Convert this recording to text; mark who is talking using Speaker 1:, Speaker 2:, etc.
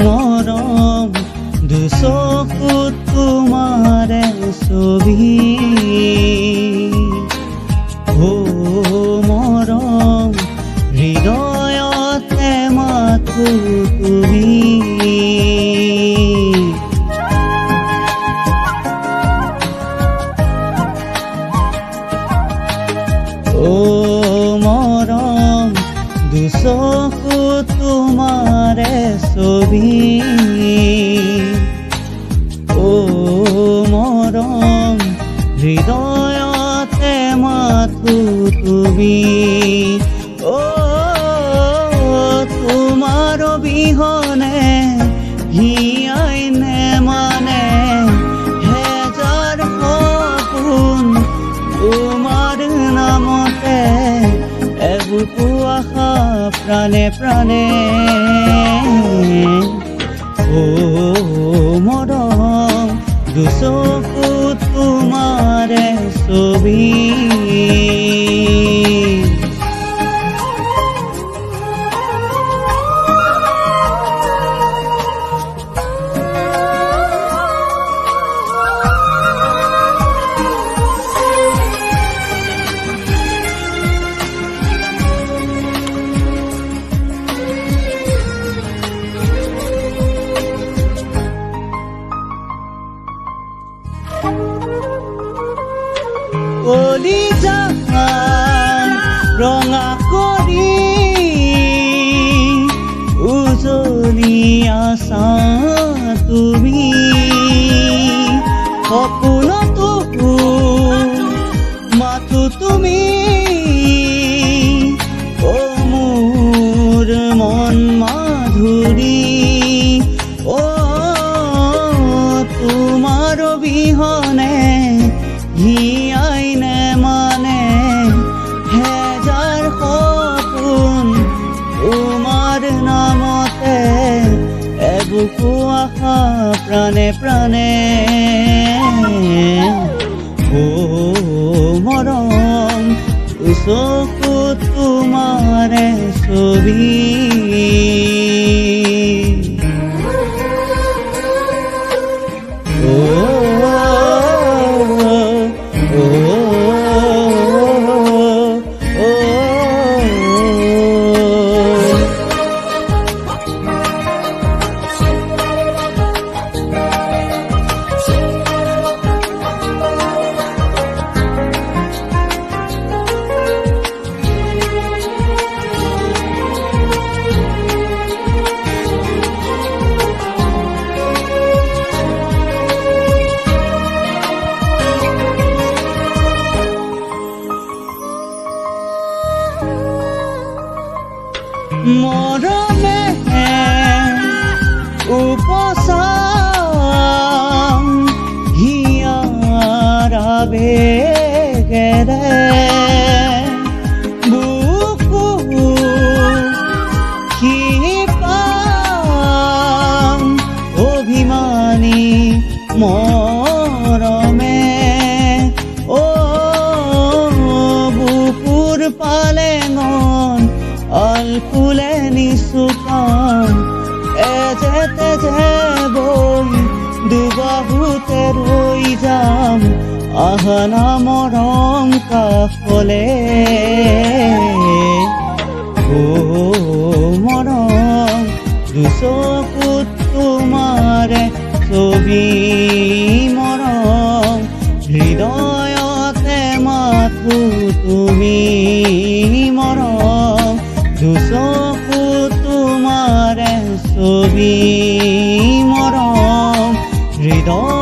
Speaker 1: মৰম দুচকুত তোমাৰে ছবি মৰম হৃদয়তে মাথো তুমি মৰম দুচকুত তোমাৰে ছবি মৰম হৃদয়তে মাথো তুমি তোমাৰ অবিহনে হিয়াই নেমানে হেজাৰ সপোন তোমাৰ নামতে এবুকু আশা প্ৰাণে প্ৰাণে মৰম দুচকুত তোমাৰে ছবি কলিজা ৰঙা কৰি উজলি আছা তুমি সপোনতো মাথো তুমি মোৰ মন মাধুৰী তোমাৰ অবিহনে হিয়াই নেমানে হেজাৰ সপোন তোমাৰ নামতে এবুকু আশা প্ৰাণে প্ৰাণে মৰম দুচকুত তোমাৰে ছবি মৰমে উপচাম হিয়াৰ আবেগেৰে বুকু শিপাম অভিমানী মৰমে বুকুৰ পালেঙন আলফুলে নিচুকাম এজে তেজে বৈ দুবাহুতে ৰৈ যাম আহানা মৰম কাষলে মৰম দুচকুত তোমাৰে ছবি মৰম হৃদয়তে মাথো তুমি মৰম দুচকুত তোমাৰে ছবি মৰম হৃদয়